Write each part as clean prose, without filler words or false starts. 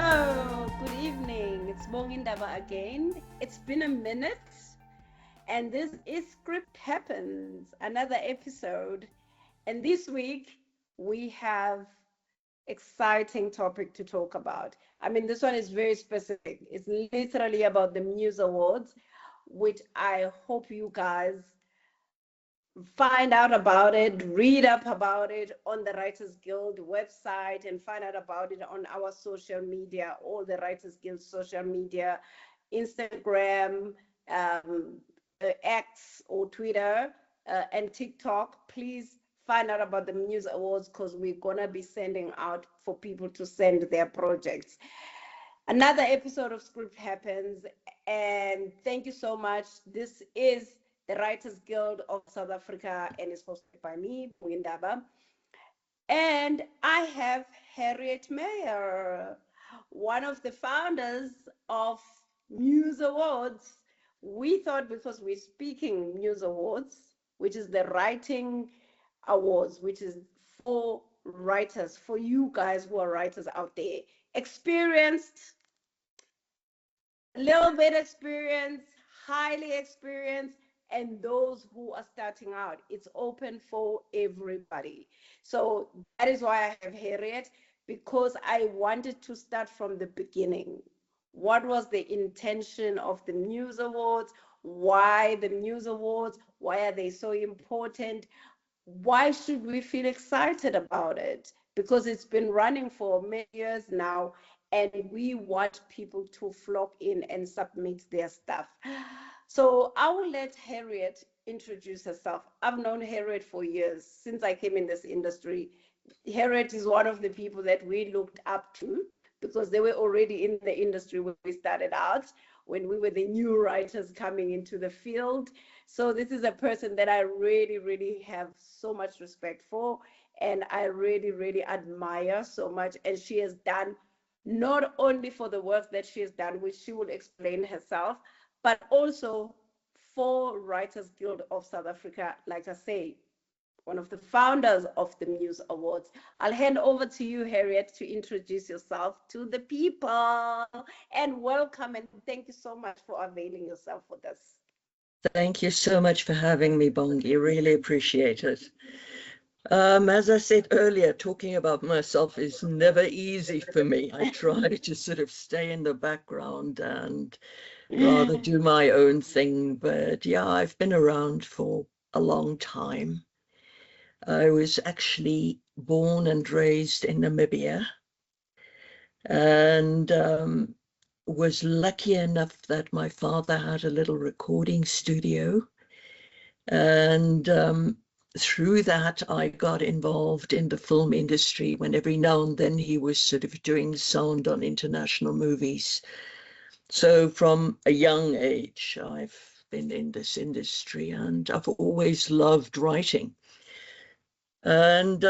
Hello, good evening. It's Bongi Ndaba again. It's been a minute, and this is Script Happens, another episode. And this week we have exciting topic to talk about. I mean, this one is very specific. It's literally about the Muse Awards, which I hope you guys find out about it, read up about it on the Writers Guild website, and find out about it on our social media, all the Writers Guild social media, Instagram, um, X or Twitter, and TikTok. Please find out about the Muse Awards because we're going to be sending out for people to send their projects. Another episode of Script Happens, and thank you so much. This is the Writers Guild of South Africa, and it's hosted by me, Ndaba. And I have Harriet Meier, one of the founders of Muse Awards. We thought because we're speaking Muse Awards, which is the writing awards, which is for writers, for you guys who are writers out there, experienced, a little bit experienced, highly experienced, and those who are starting out. It's open for everybody. So that is why I have Harriet, because I wanted to start from the beginning. What was the intention of the Muse Awards? Why the Muse Awards? Why are they so important? Why should we feel excited about it? Because it's been running for many years now, and we want people to flock in and submit their stuff. So I will let Harriet introduce herself. I've known Harriet for years, since I came in this industry. Harriet is one of the people that we looked up to because they were already in the industry when we started out, when we were the new writers coming into the field. So this is a person that I really, really have so much respect for, and I really, really admire so much. And she has done not only for the work that she has done, which she will explain herself, but also for Writers Guild of South Africa, like I say, one of the founders of the Muse Awards. I'll hand over to you, Harriet, to introduce yourself to the people. And welcome, and thank you so much for availing yourself for this. Thank you so much for having me, Bongi. Really appreciate it. As I said earlier, talking about myself is never easy for me. I try to sort of stay in the background and rather do my own thing. But yeah, I've been around for a long time. I was actually born and raised in Namibia, and was lucky enough that my father had a little recording studio. And through that, I got involved in the film industry when every now and then he was sort of doing sound on international movies. So from a young age, I've been in this industry and I've always loved writing. And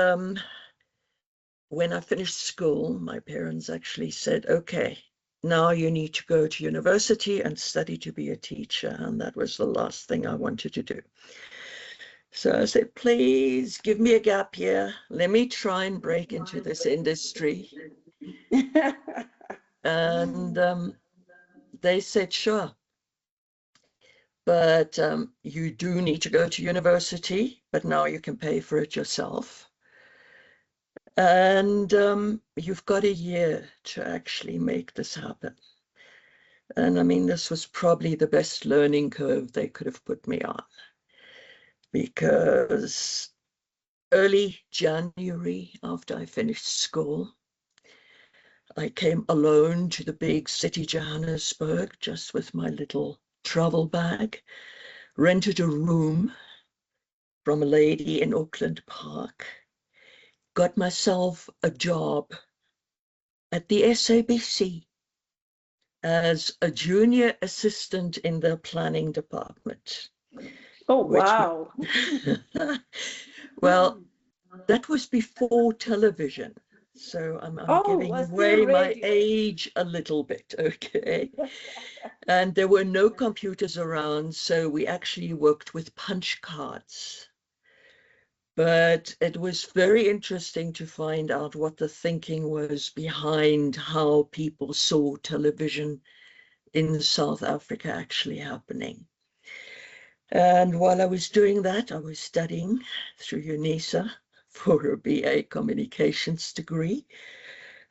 when I finished school, my parents actually said, okay, now you need to go to university and study to be a teacher. And that was the last thing I wanted to do. So I said, please give me a gap year. Let me try and break into this industry. And they said, sure. But you do need to go to university, but now you can pay for it yourself. And you've got a year to actually make this happen. And I mean, this was probably the best learning curve they could have put me on, because early January, after I finished school, I came alone to the big city, Johannesburg, just with my little travel bag, rented a room from a lady in Auckland Park, got myself a job at the SABC as a junior assistant in the planning department. Oh, wow. Well, that was before television. So I'm giving away my age a little bit, okay? And there were no computers around, so we actually worked with punch cards. But it was very interesting to find out what the thinking was behind how people saw television in South Africa actually happening. And while I was doing that, I was studying through UNISA for a BA Communications degree.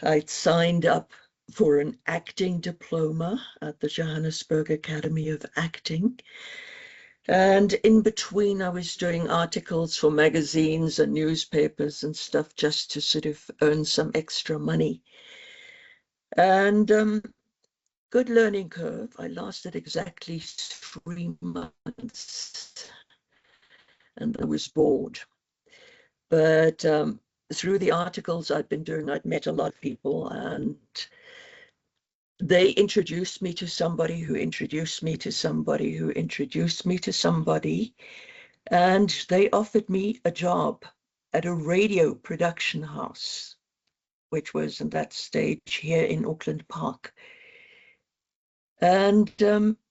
I'd signed up for an acting diploma at the Johannesburg Academy of Acting. And in between, I was doing articles for magazines and newspapers and stuff just to sort of earn some extra money. And good learning curve. I lasted exactly 3 months and I was bored. But through the articles I'd been doing, I'd met a lot of people, and they introduced me to somebody who introduced me to somebody who introduced me to somebody, and they offered me a job at a radio production house, which was at that stage here in Auckland Park, and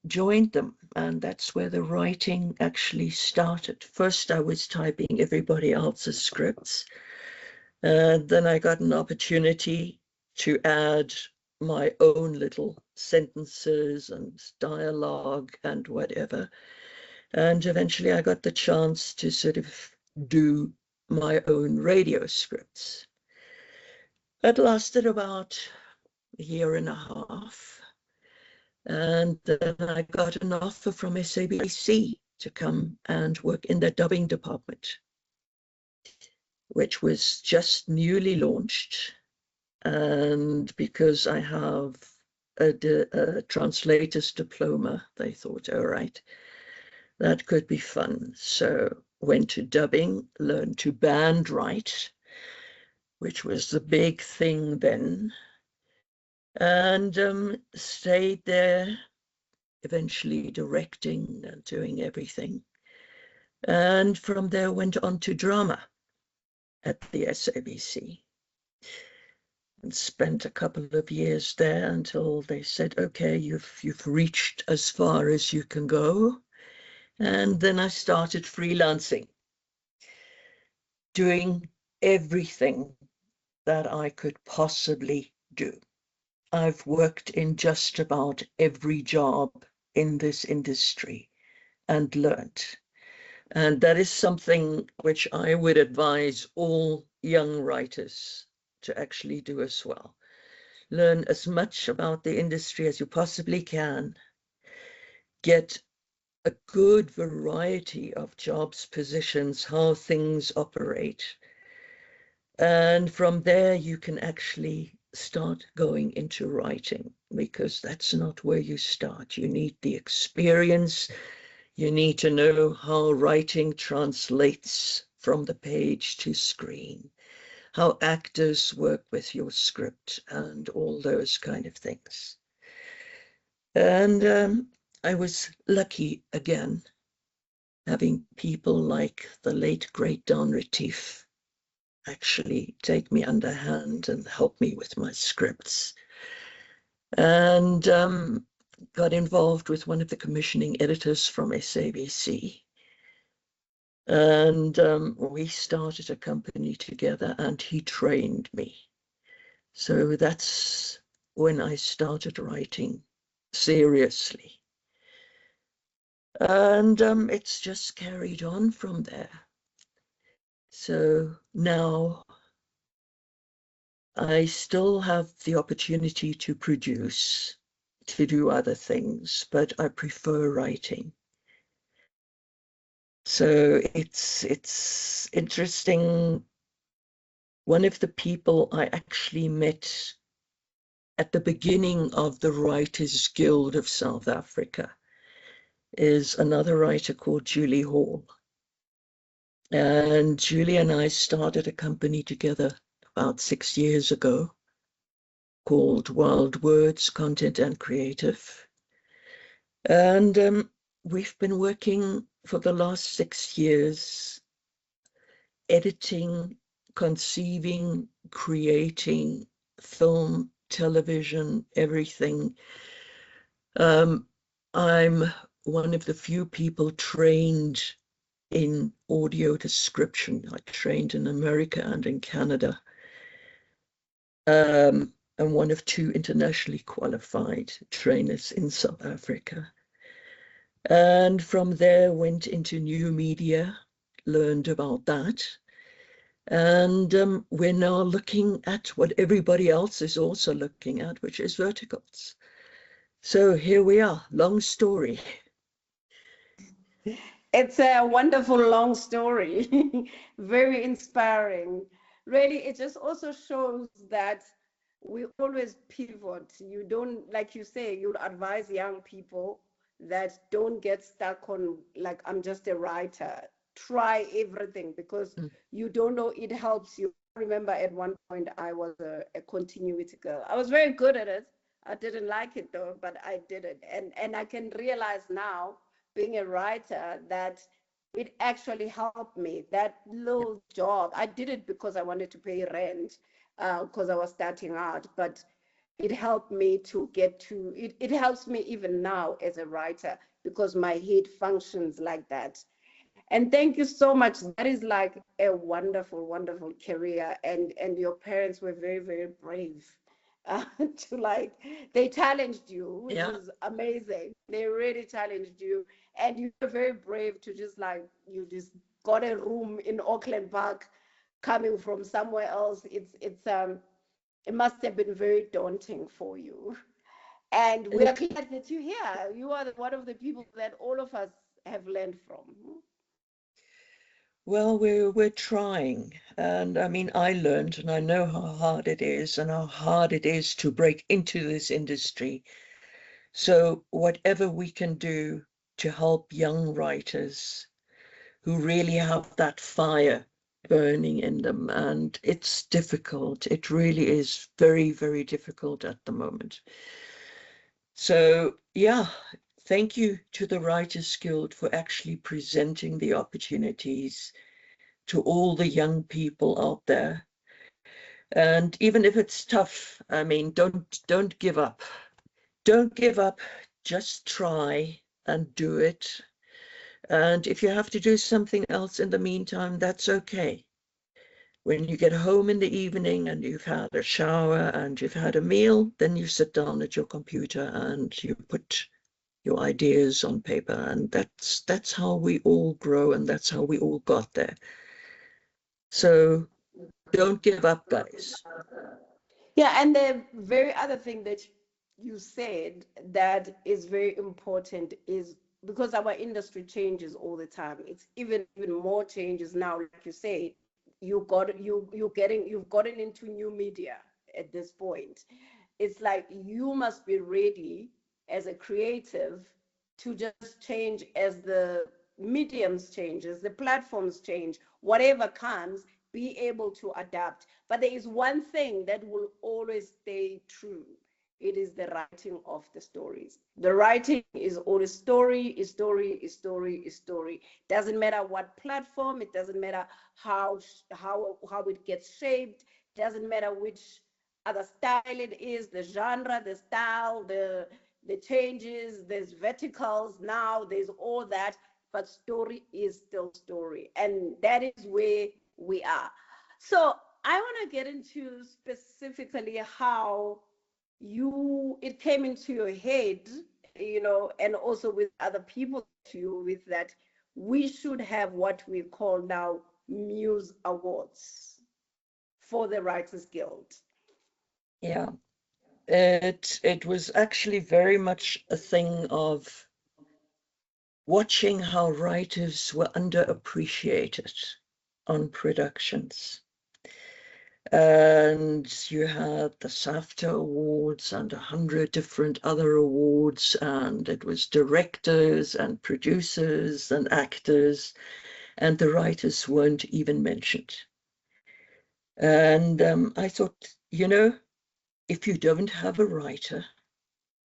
joined them. And that's where the writing actually started. First, I was typing everybody else's scripts. Then I got an opportunity to add my own little sentences and dialogue and whatever. And eventually I got the chance to sort of do my own radio scripts. It lasted about a year and a half. And then I got an offer from SABC to come and work in the dubbing department, which was just newly launched. And because I have a translator's diploma, they thought, all right, that could be fun. So went to dubbing, learned to band write, which was the big thing then, and stayed there, eventually directing and doing everything. And from there went on to drama at the SABC. And spent a couple of years there until they said, okay, you've reached as far as you can go. And then I started freelancing, doing everything that I could possibly do. I've worked in just about every job in this industry and learned. And that is something which I would advise all young writers to actually do as well. Learn as much about the industry as you possibly can. Get a good variety of jobs, positions, how things operate. And from there, you can actually start going into writing, because that's not where you start. You need the experience. You need to know how writing translates from the page to screen, how actors work with your script, and all those kind of things. And I was lucky again, having people like the late, great Don Retief actually take me under hand and help me with my scripts. And got involved with one of the commissioning editors from SABC. And we started a company together and he trained me. So that's when I started writing seriously. And it's just carried on from there. So now I still have the opportunity to produce, to do other things, but I prefer writing. So it's interesting. One of the people I actually met at the beginning of the Writers Guild of South Africa is another writer called Julie Hall. And Julie and I started a company together about 6 years ago called Wild Words Content and Creative. And we've been working for the last 6 years, editing, conceiving, creating film, television, everything. I'm one of the few people trained in audio description. I trained in America and in Canada. And one of 2 internationally qualified trainers in South Africa. And from there went into new media, learned about that. And we're now looking at what everybody else is also looking at, which is verticals. So here we are, long story. It's a wonderful long story, very inspiring. Really, it just also shows that we always pivot. You don't, like you say, you advise young people that don't get stuck on, like, I'm just a writer. Try everything because Mm. you don't know, it helps you. I remember at one point I was a continuity girl. I was very good at it. I didn't like it though, but I did it. And I can realize now, being a writer, that it actually helped me. That Yeah. little job, I did it because I wanted to pay rent, because I was starting out, but it helped me to get to it. It helps me even now as a writer because my head functions like that. And thank you so much. That is like a wonderful, wonderful career. And your parents were very, very brave, uh, to like, they challenged you, which Yeah. is amazing. They really challenged you. And you were very brave to just like, you just got a room in Auckland Park coming from somewhere else. It must have been very daunting for you. And we are glad that you're here. You are one of the people that all of us have learned from. Well, we're trying. And I mean, I learned, and I know how hard it is and how hard it is to break into this industry. So whatever we can do to help young writers who really have that fire burning in them, and it's difficult. It really is very, very difficult at the moment. So yeah, thank you to the Writers Guild for actually presenting the opportunities to all the young people out there. And even if it's tough, I mean, don't give up. Don't give up. Just try and do it. And if you have to do something else in the meantime, that's okay. When you get home in the evening and you've had a shower and you've had a meal, then you sit down at your computer and you put your ideas on paper. And that's how we all grow, and that's how we all got there. So don't give up, guys. Yeah, and the very other thing that you said that is very important is because our industry changes all the time. It's even more changes now. Like you said, you've gotten into new media at this point. It's like you must be ready as a creative to just change as the mediums change, as the platforms change, whatever comes, be able to adapt. But there is one thing that will always stay true. It is the writing of the stories. The writing is always story, is story, is story, is story. Doesn't matter what platform, it doesn't matter how it gets shaped, doesn't matter which other style it is, the genre, the style, the changes, there's verticals now, there's all that, but story is still story. And that is where we are. So I want to get into specifically how it came into your head, and also with other people that you with, that we should have what we call now Muse Awards for the Writers Guild. Yeah. It was actually very much a thing of watching how writers were underappreciated on productions. And you had the SAFTA Awards and 100 different other awards, and it was directors and producers and actors, and the writers weren't even mentioned. And I thought, if you don't have a writer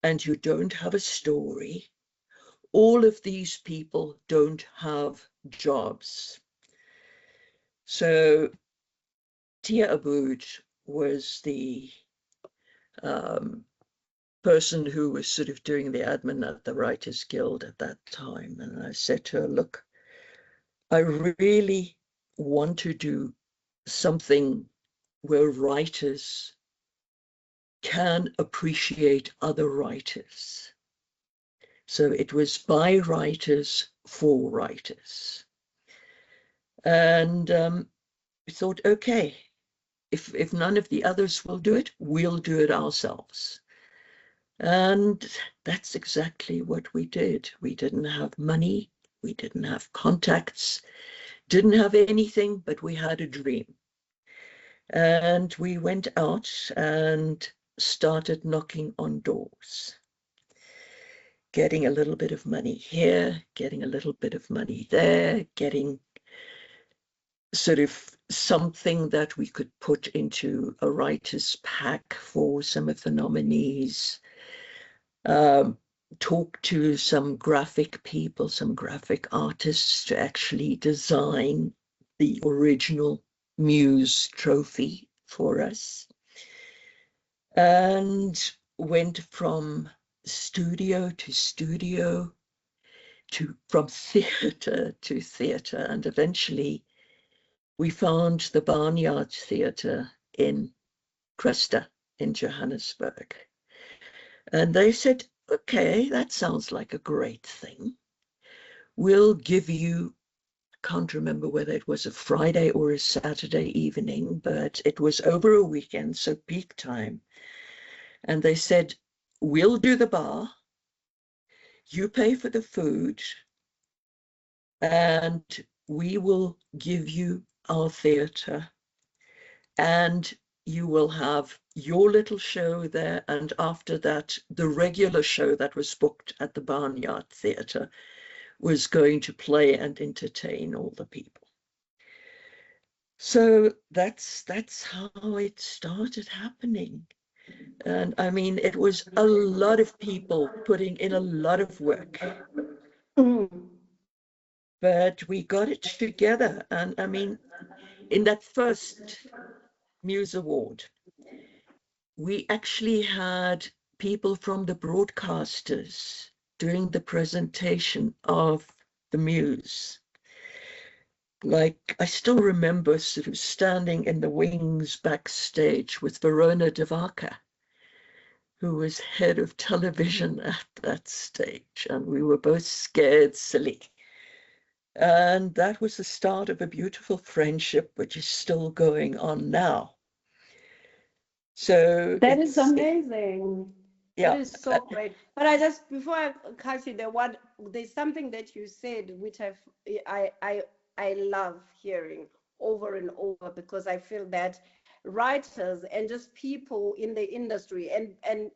and you don't have a story, all of these people don't have jobs. So Tia Aboud was the person who was sort of doing the admin at the Writers Guild at that time. And I said to her, look, I really want to do something where writers can appreciate other writers. So it was by writers for writers. And we thought, okay, if none of the others will do it, we'll do it ourselves. And that's exactly what we did. We didn't have money, we didn't have contacts, didn't have anything, but we had a dream. And we went out and started knocking on doors, getting a little bit of money here, getting a little bit of money there, getting sort of something that we could put into a writer's pack for some of the nominees. Talk to some graphic people, some graphic artists to actually design the original Muse trophy for us. And went from studio to studio, from theatre to theatre, and eventually we found the Barnyard Theatre in Cresta in Johannesburg. And they said, okay, that sounds like a great thing. We'll give you, I can't remember whether it was a Friday or a Saturday evening, but it was over a weekend, so peak time. And they said, we'll do the bar, you pay for the food, and we will give you our theatre, and you will have your little show there, and after that, the regular show that was booked at the Barnyard Theatre was going to play and entertain all the people. So that's how it started happening. And I mean, it was a lot of people putting in a lot of work. But we got it together. And I mean, in that first Muse Award, we actually had people from the broadcasters doing the presentation of the Muse. Like, I still remember sort of standing in the wings backstage with Verona de Vaca, who was head of television at that stage, and we were both scared silly. And that was the start of a beautiful friendship, which is still going on now. So that is amazing. Yeah. That is so great. But I just, before I cut you, there's something that you said which I love hearing over and over, because I feel that writers and just people in the industry and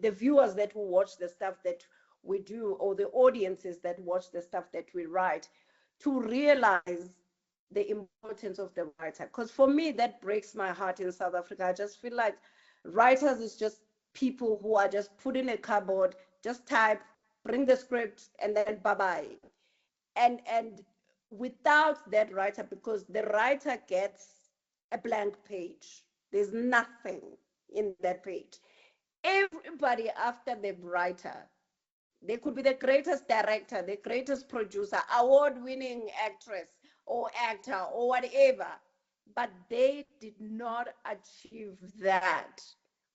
the viewers that will watch the stuff that we do, or the audiences that watch the stuff that we write, to realize the importance of the writer. Because for me, that breaks my heart in South Africa. I just feel like writers is just people who are just put in a cupboard, just type, bring the script, and then bye-bye. And without that writer, because the writer gets a blank page, there's nothing in that page. Everybody after the writer, they could be the greatest director, the greatest producer, award-winning actress or actor or whatever, but they did not achieve that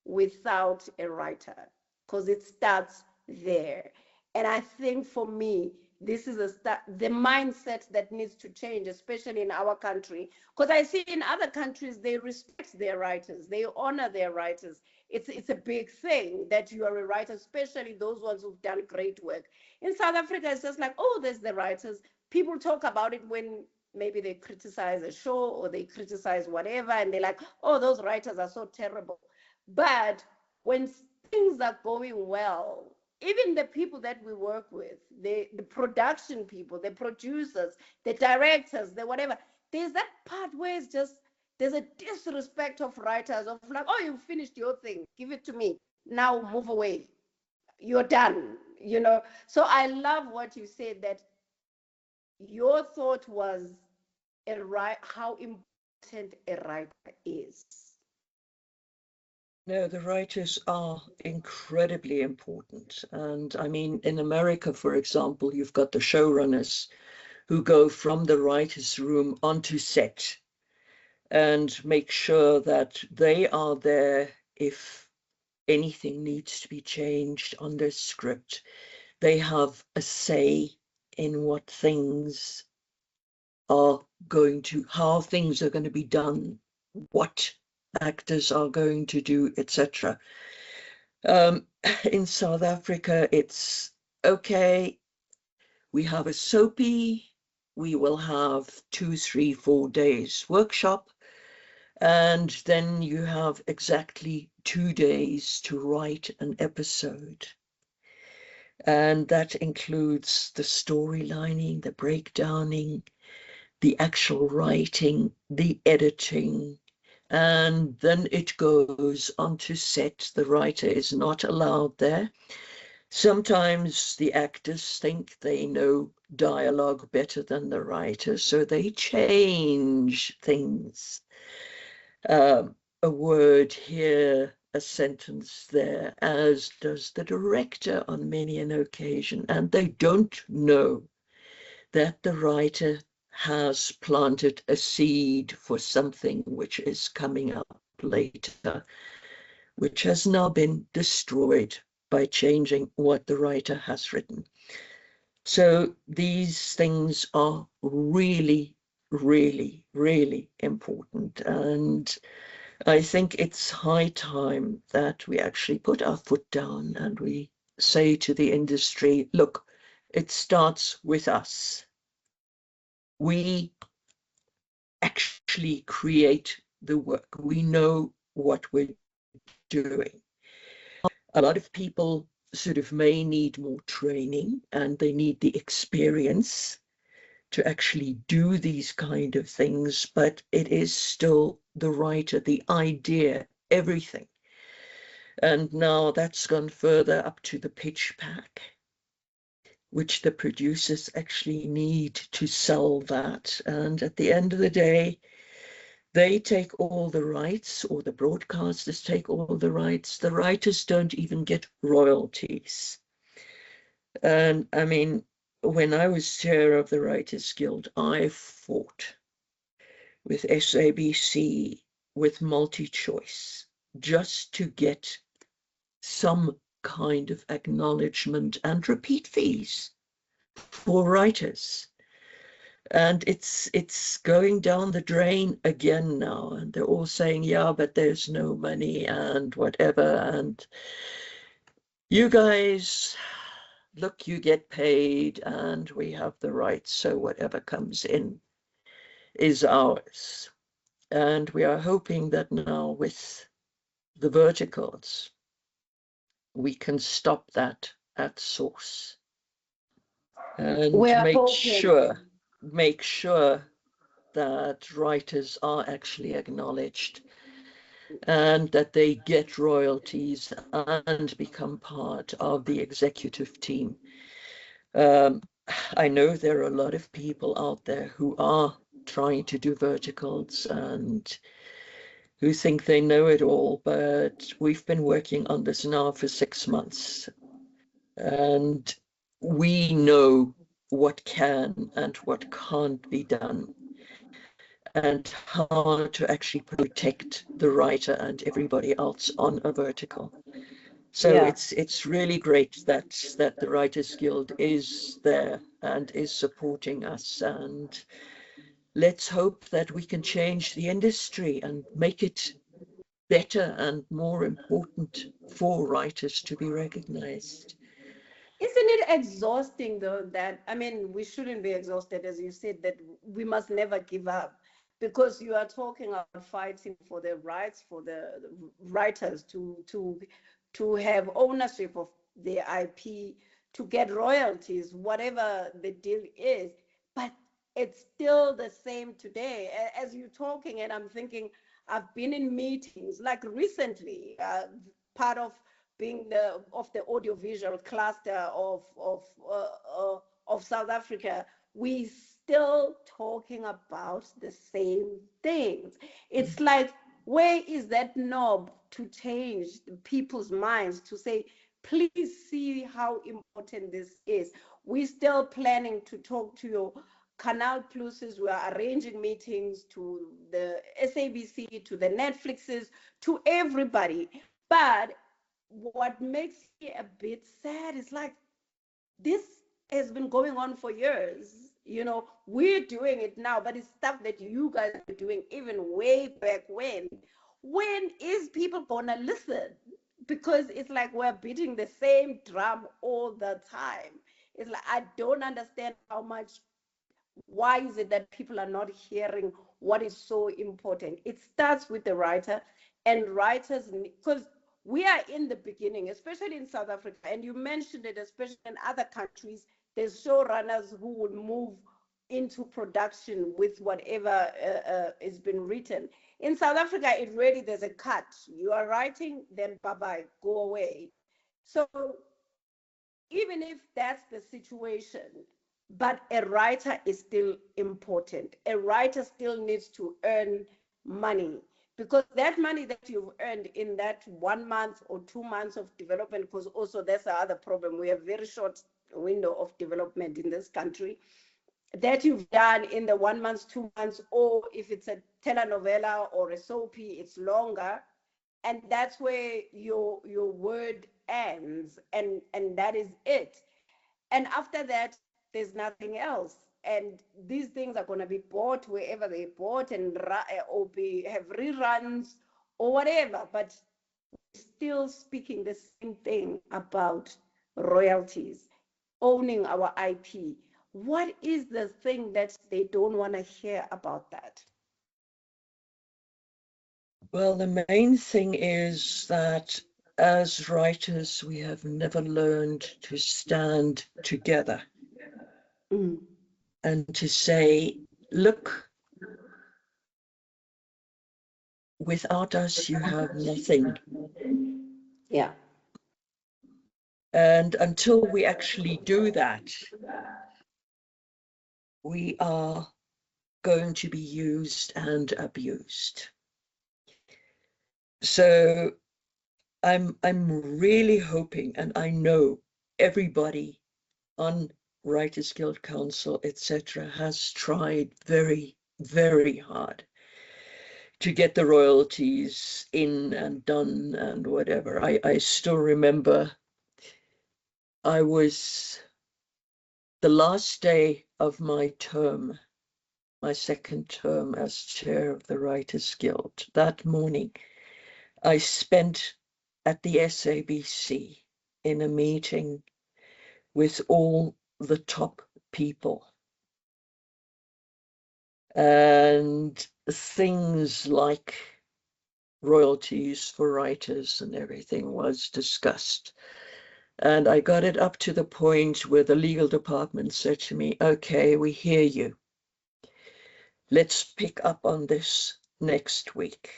without a writer, because it starts there. And I think for me, this is the mindset that needs to change, especially in our country, because I see in other countries they respect their writers, they honor their writers. It's a big thing that you are a writer, especially those ones who've done great work. In South Africa, it's just like, oh, there's the writers. People talk about it when maybe they criticize a show or they criticize whatever, and they're like, oh, those writers are so terrible. But when things are going well, even the people that we work with, the production people, the producers, the directors, the whatever, there's that part where it's just, there's a disrespect of writers, of like, oh, you finished your thing, give it to me, now move away, you're done, you know. So I love what you said, that your thought was how important a writer is. No, the writers are incredibly important. And I mean, in America, for example, you've got the showrunners who go from the writer's room onto set and make sure that they are there if anything needs to be changed on their script. They have a say in what things are going to, how things are going to be done, what actors are going to do, etc. In South Africa, it's okay, we have a soapy, we will have 2, 3, 4 days workshop, and then you have exactly 2 days to write an episode. And that includes the storylining, the breakdowning, the actual writing, the editing, and then it goes onto set. The writer is not allowed there. Sometimes the actors think they know dialogue better than the writer, so they change things. A word here, a sentence there, as does the director on many an occasion, and they don't know that the writer has planted a seed for something which is coming up later, which has now been destroyed by changing what the writer has written. So these things are really, really, really important. And I think it's high time that we actually put our foot down and we say to the industry, look, it starts with us. We actually create the work. We know what we're doing. A lot of people sort of may need more training and they need the experience to actually do these kind of things, but it is still the writer, the idea, everything. And now that's gone further up to the pitch pack, which the producers actually need to sell that. And at the end of the day, they take all the rights, or the broadcasters take all the rights. The writers don't even get royalties. And I mean, when I was chair of the Writers Guild, I fought with SABC, with MultiChoice, just to get some kind of acknowledgement and repeat fees for writers. And it's going down the drain again now, and they're all saying, yeah, but there's no money and whatever. And you guys, look, you get paid and we have the rights, so whatever comes in is ours. And we are hoping that now with the verticals, we can stop that at source and We're make hoping. sure that writers are actually acknowledged and that they get royalties and become part of the executive team. I know there are a lot of people out there who are trying to do verticals and who think they know it all, but we've been working on this now for 6 months. And we know what can and what can't be done, and how to actually protect the writer and everybody else on a vertical. So Yeah. it's really great that the Writers Guild is there and is supporting us, and let's hope that we can change the industry and make it better and more important for writers to be recognized. Isn't it exhausting though that, I mean, we shouldn't be exhausted, as you said, that we must never give up, because you are talking about fighting for the rights for the writers to have ownership of their IP, to get royalties, whatever the deal is. But it's still the same today. As you're talking, and I'm thinking, I've been in meetings like recently, part being the audiovisual cluster of South Africa, we still talking about the same things. It's like, where is that knob to change people's minds to say, please see how important this is? We're still planning to talk to your Canal Pluses, we are arranging meetings, to the SABC, to the Netflixes, to everybody. But what makes me a bit sad is like, this has been going on for years. You know, we're doing it now, but it's stuff that you guys were doing even way back when. When is people gonna listen? Because it's like we're beating the same drum all the time. It's like, I don't understand how much, why is it that people are not hearing what is so important? It starts with the writer, and writers, because we are in the beginning, especially in South Africa, and you mentioned it, especially in other countries, there's showrunners who will move into production with whatever is been written. In South Africa, it really, there's a cut. You are writing, then bye-bye, go away. So even if that's the situation, but a writer is still important. A writer still needs to earn money, because that money that you've earned in that 1 month or 2 months of development, because also that's the other problem, we have very short window of development in this country, that you've done in the 1 month, 2 months, or if it's a telenovela or a soapy, it's longer, and that's where your word ends, and that is it. And after that, there's nothing else. And these things are going to be bought wherever they bought, and or have reruns or whatever. But still speaking the same thing about royalties, owning our IP. What is the thing that they don't want to hear about that? Well, the main thing is that as writers, we have never learned to stand together and to say, look, without us, you have nothing. Yeah. And until we actually do that, we are going to be used and abused. So I'm really hoping, and I know everybody on Writers Guild Council, etc., has tried very, very hard to get the royalties in and done and whatever. I still remember I was, the last day of my term, my second term as chair of the Writers Guild, that morning, I spent at the SABC in a meeting with all the top people. And things like royalties for writers and everything was discussed. And I got it up to the point where the legal department said to me, okay, we hear you. Let's pick up on this next week.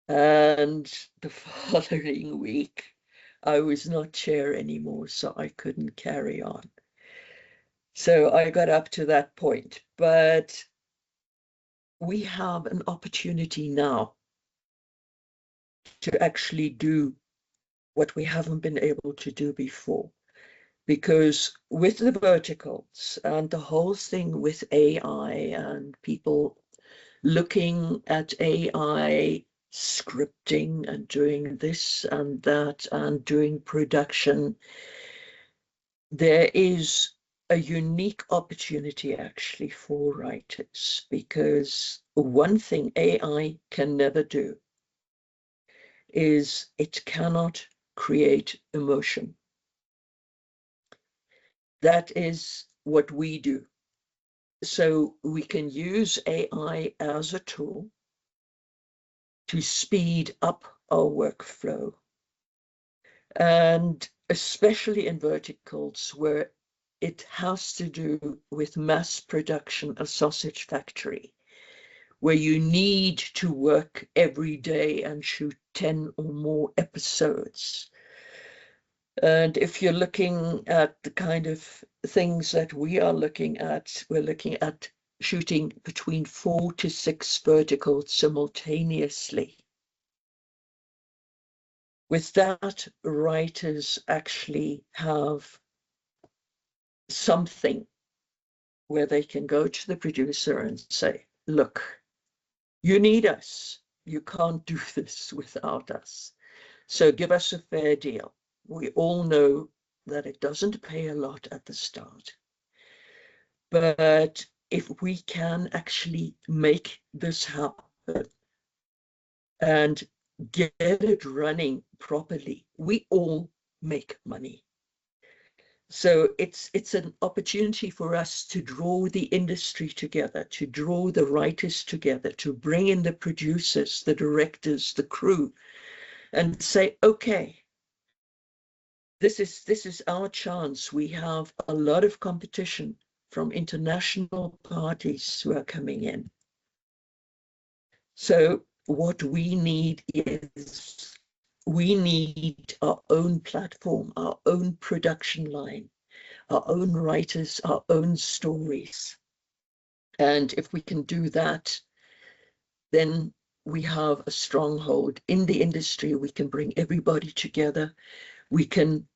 And the following week, I was not chair anymore, so I couldn't carry on. So I got up to that point. But we have an opportunity now to actually do what we haven't been able to do before. Because with the verticals and the whole thing with AI and people looking at AI scripting and doing this and that and doing production, there is a unique opportunity actually for writers, because one thing AI can never do is it cannot create emotion. That is what we do. So we can use AI as a tool to speed up our workflow. And especially in verticals where it has to do with mass production, a sausage factory, where you need to work every day and shoot 10 or more episodes. And if you're looking at the kind of things that we are looking at, we're looking at shooting between 4 to 6 verticals simultaneously. With that, writers actually have something where they can go to the producer and say, look, you need us. You can't do this without us. So give us a fair deal. We all know that it doesn't pay a lot at the start. But if we can actually make this happen and get it running properly, we all make money. So it's an opportunity for us to draw the industry together, to draw the writers together, to bring in the producers, the directors, the crew, and say, okay, this is our chance. We have a lot of competition from international parties who are coming in. So what we need is, we need our own platform, our own production line, our own writers, our own stories. And if we can do that, then we have a stronghold in the industry. We can bring everybody together. We can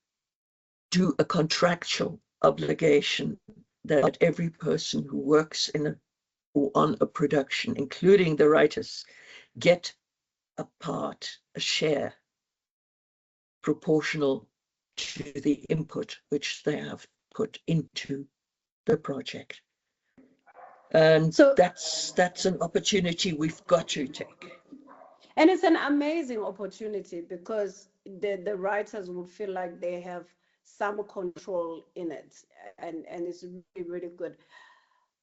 do a contractual obligation that every person who works in or on a production, including the writers, get a part, a share, proportional to the input which they have put into the project. And So, that's an opportunity we've got to take. and it's an amazing opportunity because the writers would feel like they have some control in it, and it's really, really good.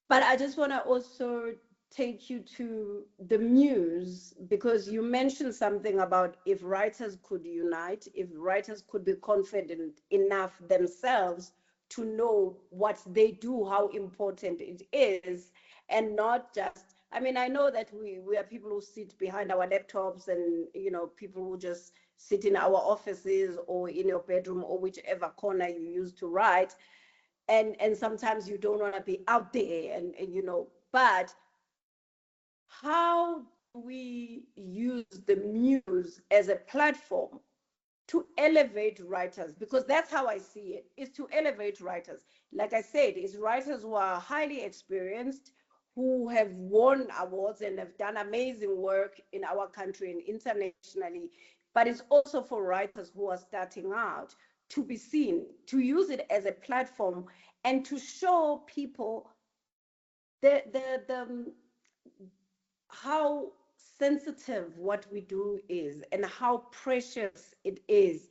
But I just want to also take you to the Muse, because you mentioned something about if writers could unite, if writers could be confident enough themselves to know what they do, how important it is, and not just, I mean, I know that we are people who sit behind our laptops, and people who just sit in our offices or in your bedroom or whichever corner you use to write, and sometimes you don't want to be out there, and but how do we use the Muse as a platform to elevate writers? Because that's how I see it, is to elevate writers. Like I said, it's writers who are highly experienced, who have won awards and have done amazing work in our country and internationally. But it's also for writers who are starting out to be seen, to use it as a platform and to show people the how sensitive what we do is, and how precious it is,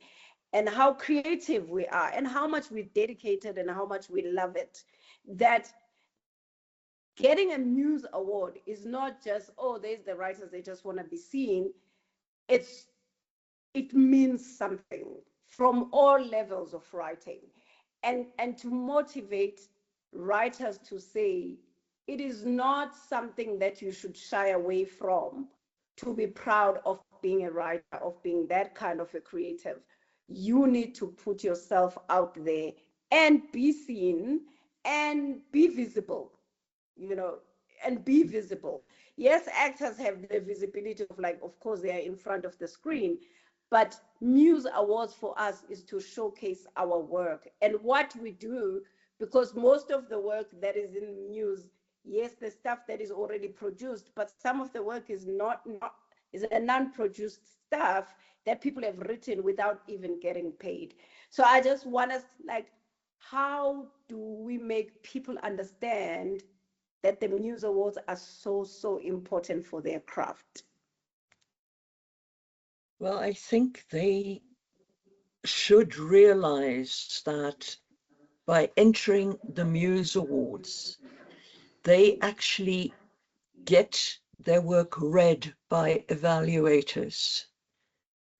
and how creative we are, and how much we dedicated, and how much we love it. That getting a Muse Award is not just, oh, there's the writers, they just want to be seen. It means something from all levels of writing, and to motivate writers to say it is not something that you should shy away from, to be proud of being a writer, of being that kind of a creative. You need to put yourself out there and be seen and be visible, you know, and be visible. Yes, actors have the visibility of, like, of course, they are in front of the screen, but Muse Awards for us is to showcase our work and what we do, because most of the work that is in Muse, yes, the stuff that is already produced, but some of the work is not is a non-produced stuff that people have written without even getting paid. So I just want us, like, how do we make people understand that the Muse Awards are so important for their craft? Well, I think they should realize that by entering the Muse Awards, they actually get their work read by evaluators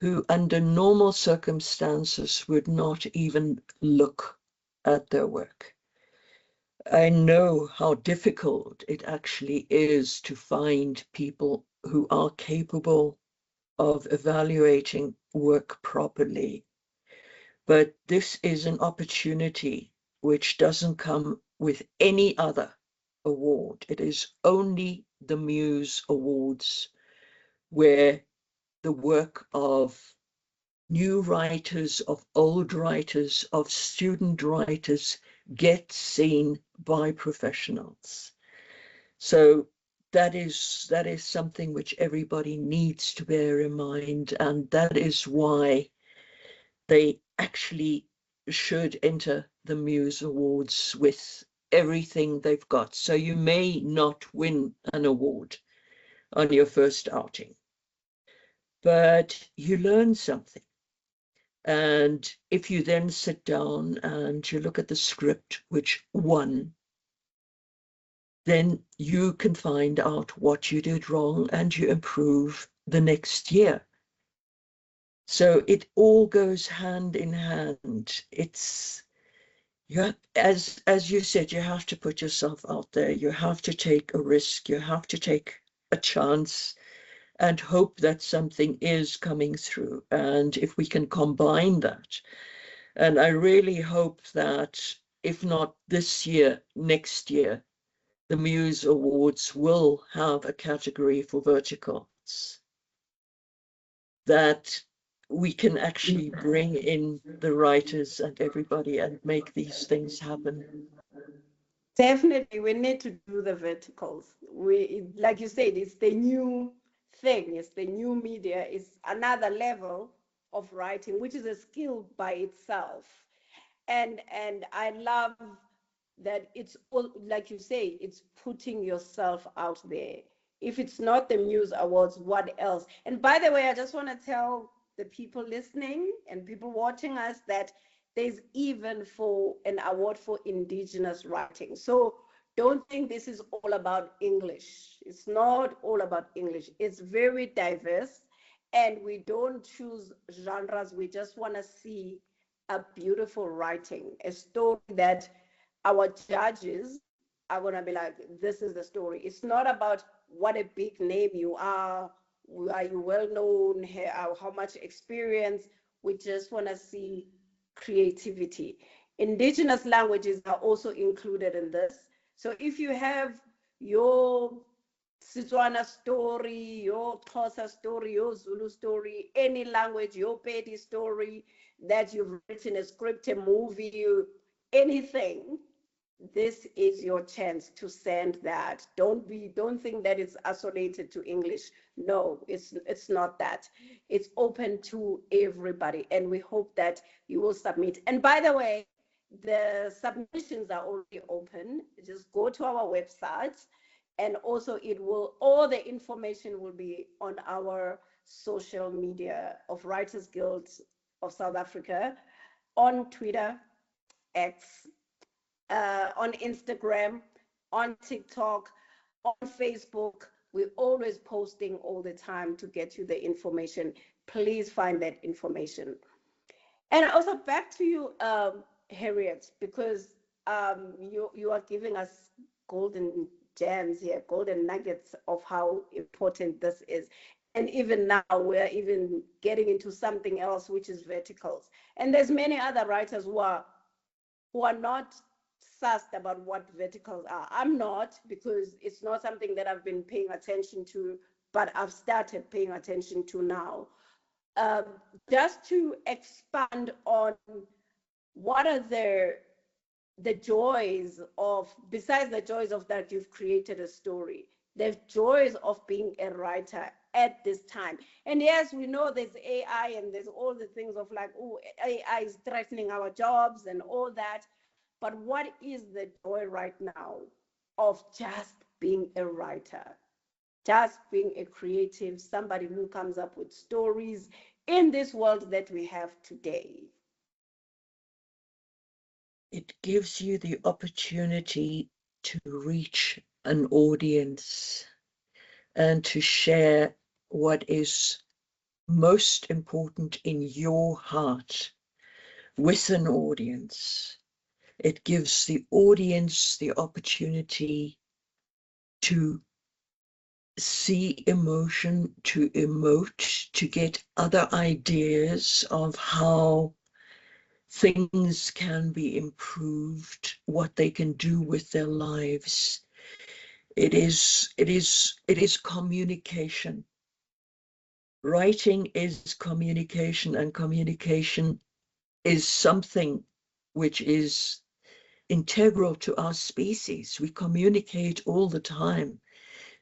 who under normal circumstances would not even look at their work. I know how difficult it actually is to find people who are capable of evaluating work properly. But this is an opportunity which doesn't come with any other award. It is only the Muse Awards, where the work of new writers, of old writers, of student writers get seen by professionals. So that is something which everybody needs to bear in mind, and that is why they actually should enter the Muse Awards with everything they've got. So you may not win an award on your first outing, but you learn something. And if you then sit down and you look at the script which won, then you can find out what you did wrong and you improve the next year. So it all goes hand in hand. It's, as you said, you have to put yourself out there. You have to take a risk. You have to take a chance and hope that something is coming through. And if we can combine that, and I really hope that if not this year, next year, the Muse Awards will have a category for verticals, that we can actually bring in the writers and everybody and make these things happen. Definitely, we need to do the verticals. Like you said, it's the new thing. It's the new media. It's another level of writing, which is a skill by itself. And I love that it's all, like you say, it's putting yourself out there. If it's not the Muse Awards, what else? And by the way, I just want to tell the people listening and people watching us that there's even for an award for indigenous writing. So don't think this is all about English. It's not all about English. It's very diverse, and we don't choose genres. We just want to see a beautiful writing, a story that our judges are going to be like, this is the story. It's not about what a big name you are you well known, how much experience. We just want to see creativity. Indigenous languages are also included in this. So if you have your Setswana story, your Xhosa story, your Zulu story, any language, your Pedi story that you've written, a script, a movie, anything, this is your chance to send that. Don't think that it's isolated to English. No, it's not that. It's open to everybody, and we hope that you will submit. And by the way, the submissions are already open. Just go to our website, and also all the information will be on our social media of Writers Guild of South Africa, on Twitter, X, on Instagram, on TikTok, on Facebook. We're always posting all the time to get you the information. Please find that information. And also back to you, Harriet, because you are giving us golden gems here, golden nuggets of how important this is. And even now, we're even getting into something else, which is verticals. And there's many other writers who are not sussed about what verticals are. I'm not, because it's not something that I've been paying attention to, but I've started paying attention to now. Um, just to expand on what are the joys of, besides the joys of that you've created a story, the joys of being a writer at this time. And yes, we know there's AI and there's all the things of like, oh, AI is threatening our jobs and all that. But what is the joy right now of just being a writer, just being a creative, somebody who comes up with stories in this world that we have today? It gives you the opportunity to reach an audience and to share what is most important in your heart with an audience. It gives the audience the opportunity to see emotion, to emote, to get other ideas of how things can be improved, what they can do with their lives. It is communication. writing is communication, and communication is something which is integral to our species. We communicate all the time,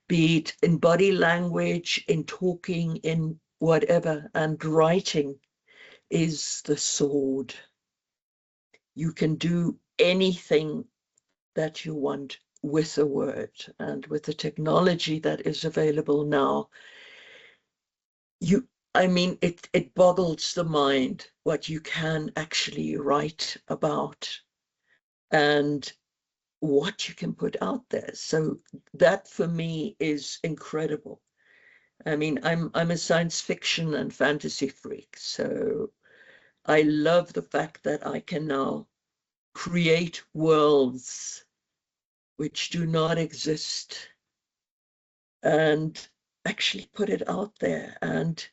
be it in body language, in talking, in whatever, and writing is the sword. You can do anything that you want with a word, and with the technology that is available now, it boggles the mind what you can actually write about and what you can put out there. So that for me is incredible. I mean, I'm a science fiction and fantasy freak, so I love the fact that I can now create worlds which do not exist and actually put it out there and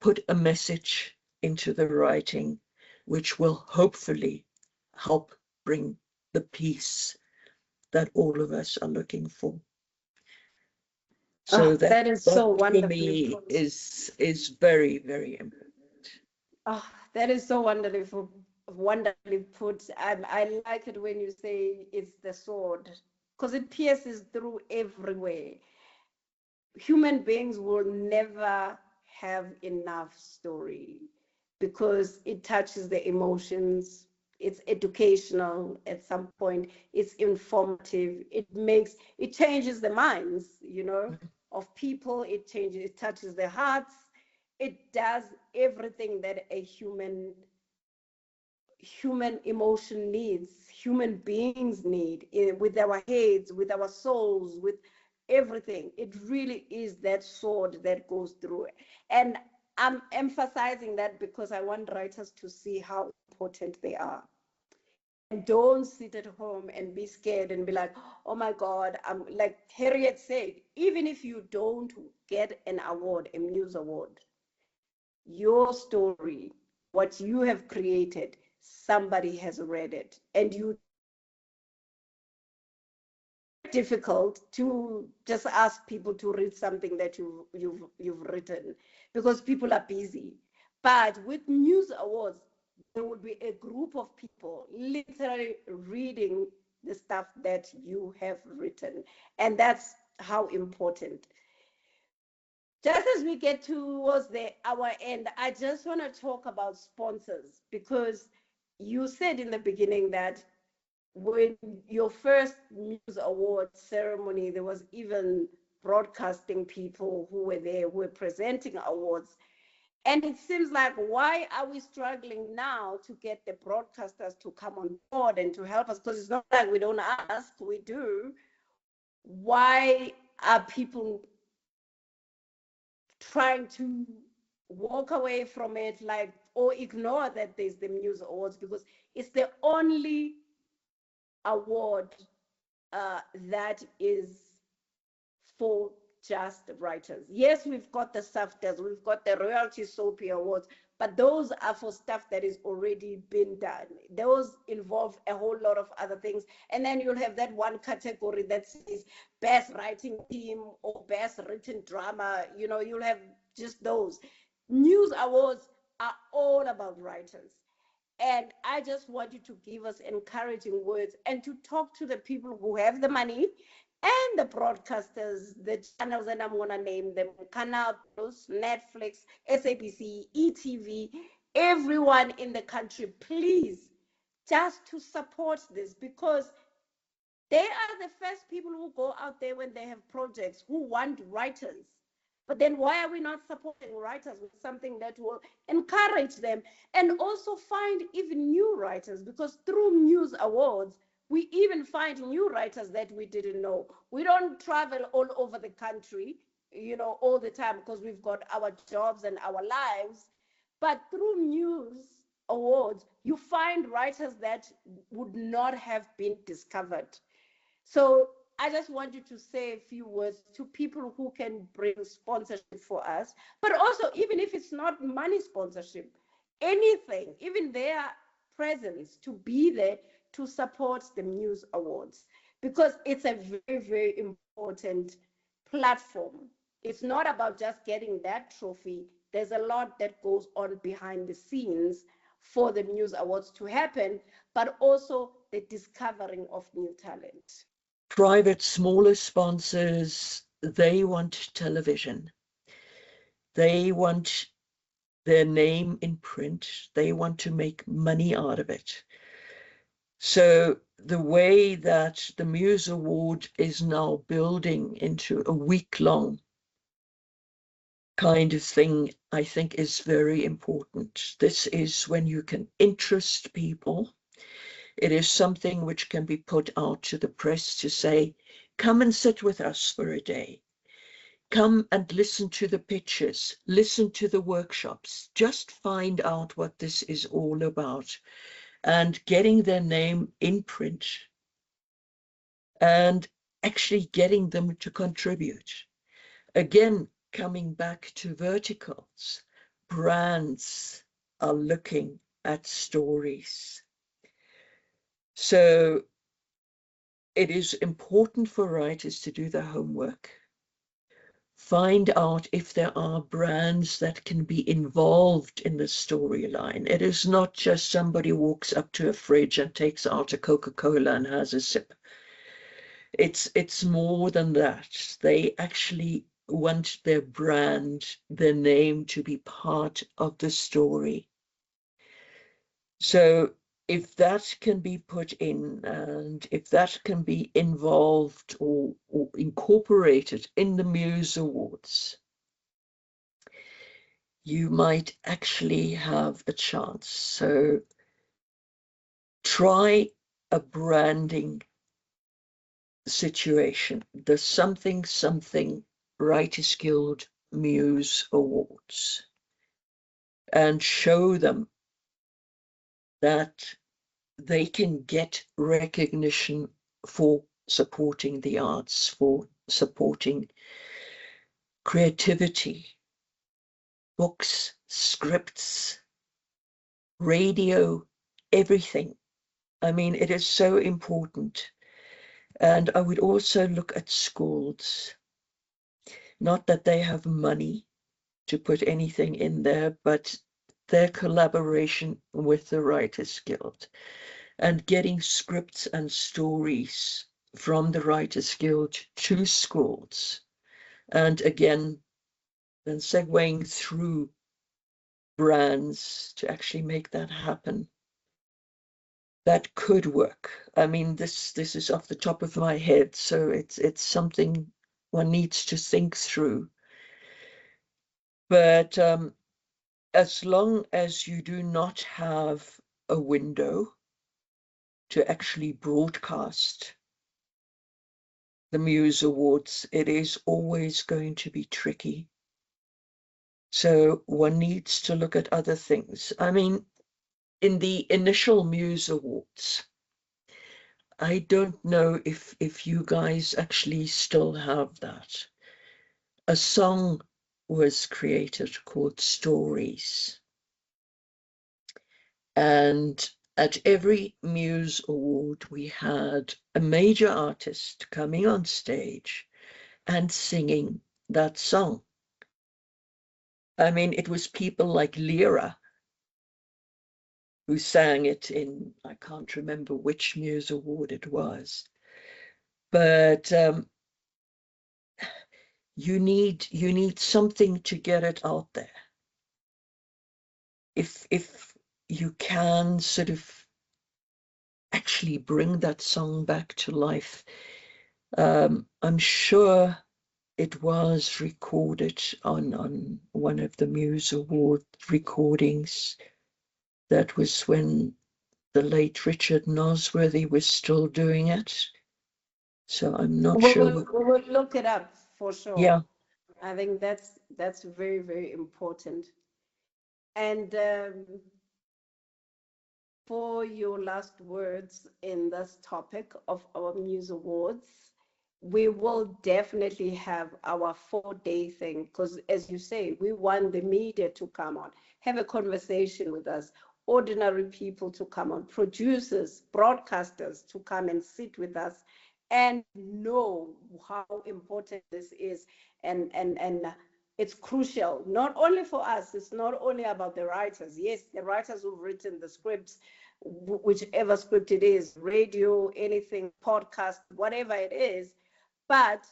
put a message into the writing, which will hopefully help bring the peace that all of us are looking for. So That is so for wonderfully me put. is very, very important. That is so wonderfully put. I like it when you say it's the sword, because it pierces through everywhere. Human beings will never have enough story because it touches the emotions. It's educational at some point. It's informative. It changes the minds, of people. It touches their hearts. It does everything that a human emotion needs, human beings need, with our heads, with our souls, with everything. It really is that sword that goes through it. And I'm emphasizing that because I want writers to see how important they are. And don't sit at home and be scared and be like, oh my God, I'm like Harriet said, even if you don't get an award, a Muse Award, your story, what you have created, somebody has read it. And you difficult to just ask people to read something that you've written, because people are busy. But with Muse Awards, there will be a group of people literally reading the stuff that you have written. And that's how important. Just as we get towards our end, I just want to talk about sponsors, because you said in the beginning that when your first Muse Award ceremony, there was even broadcasting people who were there, who were presenting awards. And it seems like, why are we struggling now to get the broadcasters to come on board and to help us? Because it's not like we don't ask, we do. Why are people trying to walk away from it, like, or ignore that there's the Muse Awards? Because it's the only award that is for just writers. Yes, we've got the SAFTAs, we've got the Royalty Soapy Awards, but those are for stuff that is already been done. Those involve a whole lot of other things. And then you'll have that one category that says best writing team or best written drama. You'll have just those. Muse Awards are all about writers. And I just want you to give us encouraging words and to talk to the people who have the money and the broadcasters, the channels, and I'm going to name them: Canal Plus, Netflix, SABC, ETV, everyone in the country, please, just to support this, because they are the first people who go out there when they have projects, who want writers. But then why are we not supporting writers with something that will encourage them and also find even new writers? Because through Muse Awards, we even find new writers that we didn't know. We don't travel all over the country, all the time, because we've got our jobs and our lives. But through Muse Awards, you find writers that would not have been discovered. So I just want you to say a few words to people who can bring sponsorship for us, but also, even if it's not money sponsorship, anything, even their presence, to be there to support the Muse Awards, because it's a very, very important platform. It's not about just getting that trophy. there's a lot that goes on behind the scenes for the Muse Awards to happen, but also the discovering of new talent. Private, smaller sponsors, they want television. They want their name in print. They want to make money out of it. So the way that the Muse Award is now building into a week-long kind of thing, I think is very important. This is when you can interest people. It is something which can be put out to the press to say, come and sit with us for a day. Come and listen to the pitches, listen to the workshops, just find out what this is all about, and getting their name in print and actually getting them to contribute. Again, coming back to verticals, brands are looking at stories. So it is important for writers to do their homework, find out if there are brands that can be involved in the storyline. It is not just somebody walks up to a fridge and takes out a Coca-Cola and has a sip. It's more than that. They actually want their brand, their name to be part of the story. So if that can be put in and if that can be involved or incorporated in the Muse Awards, you might actually have a chance. So try a branding situation, the something Writers Guild Muse Awards, and show them that they can get recognition for supporting the arts, for supporting creativity, books, scripts, radio, everything. I mean, it is so important. And I would also look at schools. Not that they have money to put anything in there, but their collaboration with the Writers Guild and getting scripts and stories from the Writers Guild to schools. And again, then segueing through brands to actually make that happen. That could work. I mean, this is off the top of my head, so it's something one needs to think through. But as long as you do not have a window to actually broadcast the Muse Awards, it is always going to be tricky. So one needs to look at other things. I mean, in the initial Muse Awards, I don't know if you guys actually still have that. A song was created called Stories. And at every Muse Award, we had a major artist coming on stage and singing that song. I mean, it was people like Lyra who sang it in, I can't remember which Muse Award it was, but you need something to get it out there. If you can sort of actually bring that song back to life, I'm sure it was recorded on one of the Muse Award recordings. That was when the late Richard Nosworthy was still doing it. So I'm not sure. We will look it up for sure. Yeah. I think that's very, very important. And for your last words in this topic of our Muse Awards, we will definitely have our 4-day thing because, as you say, we want the media to come on, have a conversation with us, ordinary people to come on, producers, broadcasters to come and sit with us and know how important this is and it's crucial, not only for us, it's not only about the writers. Yes, the writers who've written the scripts, whichever script it is, radio, anything, podcast, whatever it is, but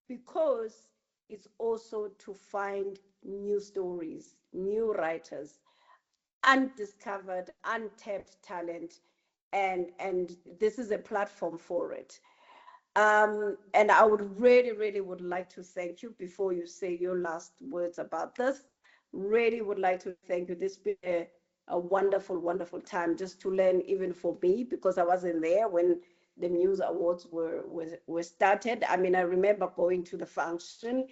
because it's also to find new stories, new writers, undiscovered, untapped talent, and this is a platform for it. And I would really would like to thank you before you say your last words about this. Really would like to thank you. This has been a wonderful time just to learn, even for me, because I wasn't there when the Muse Awards were started. I mean, I remember going to the function.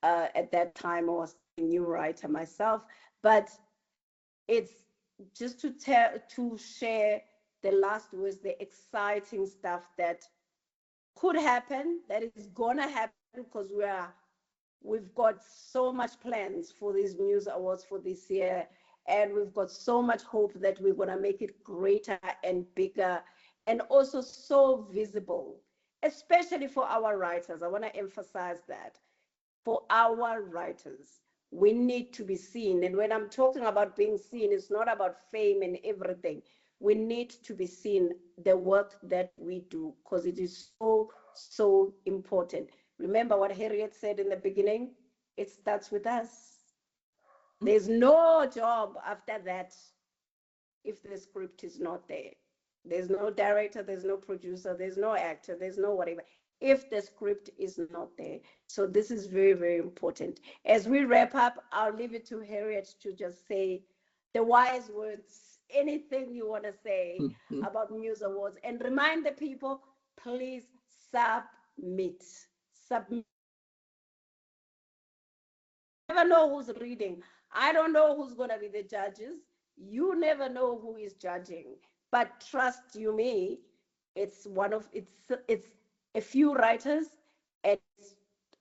At that time, I was a new writer myself, but it's just to share the last words, the exciting stuff that could happen, that is gonna happen, because we've got so much plans for these Muse Awards for this year, and we've got so much hope that we're gonna make it greater and bigger, and also so visible, especially for our writers. I want to emphasize that for our writers, we need to be seen. And when I'm talking about being seen, it's not about fame and everything. We need to be seen, the work that we do, because it is so important. Remember what Harriet said in the beginning? It starts with us. There's no job after that if the script is not there. There's no director, there's no producer, there's no actor, there's no whatever, if the script is not there. So this is very important. As we wrap up, I'll leave it to Harriet to just say the wise words, anything you want to say about Muse Awards, and remind the people, please submit. Never know who's reading. I don't know who's going to be the judges. You never know who is judging. But trust you me, it's a few writers, and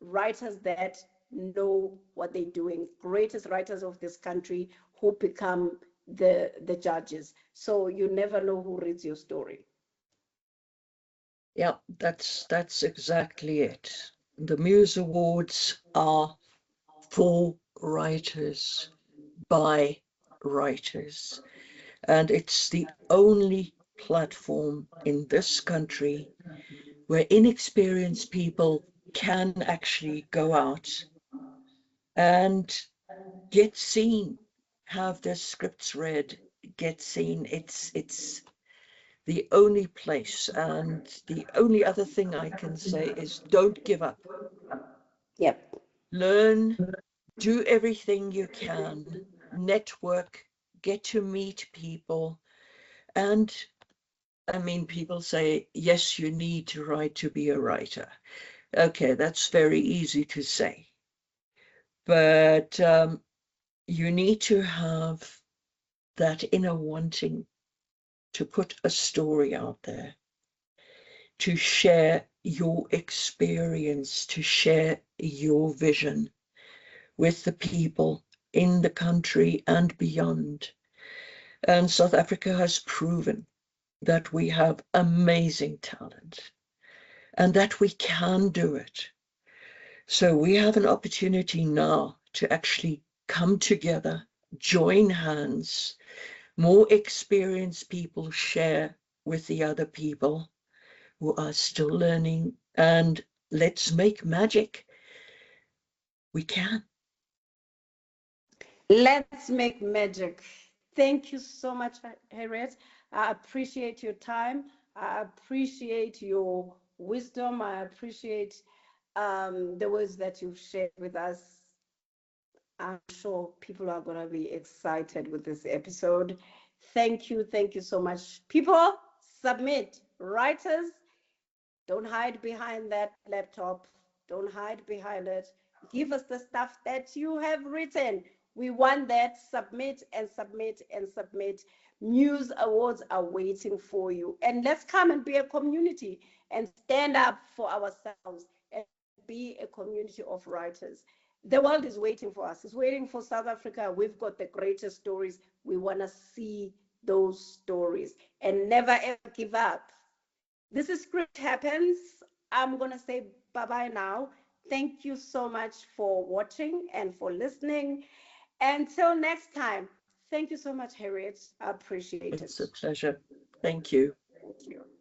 writers that know what they're doing, greatest writers of this country who become the judges. So you never know who reads your story. Yeah, that's exactly it. The Muse Awards are for writers, by writers. And it's the only platform in this country where inexperienced people can actually go out and get seen, have their scripts read, get seen. It's the only place. And the only other thing I can say is don't give up. Yep. Learn, do everything you can, network, get to meet people. And I mean, people say, yes, you need to write to be a writer. Okay, that's very easy to say. But you need to have that inner wanting to put a story out there, to share your experience, to share your vision with the people in the country and beyond. And South Africa has proven that we have amazing talent and that we can do it. So we have an opportunity now to actually come together, join hands, more experienced people share with the other people who are still learning, and let's make magic. We can. Let's make magic. Thank you so much, Harriet. I appreciate your time. I appreciate your wisdom. I appreciate the words that you've shared with us. I'm sure people are going to be excited with this episode. Thank you so much. People, submit. Writers, don't hide behind that laptop. Don't hide behind it. Give us the stuff that you have written. We want that. Submit and submit and submit. Muse Awards are waiting for you. And let's come and be a community and stand up for ourselves and be a community of writers. The world is waiting for us. It's waiting for South Africa. We've got the greatest stories. We want to see those stories and never ever give up. This is Script Happens. I'm going to say bye-bye now. Thank you so much for watching and for listening. Until next time, thank you so much, Harriet. I appreciate it. It's a pleasure. Thank you. Thank you.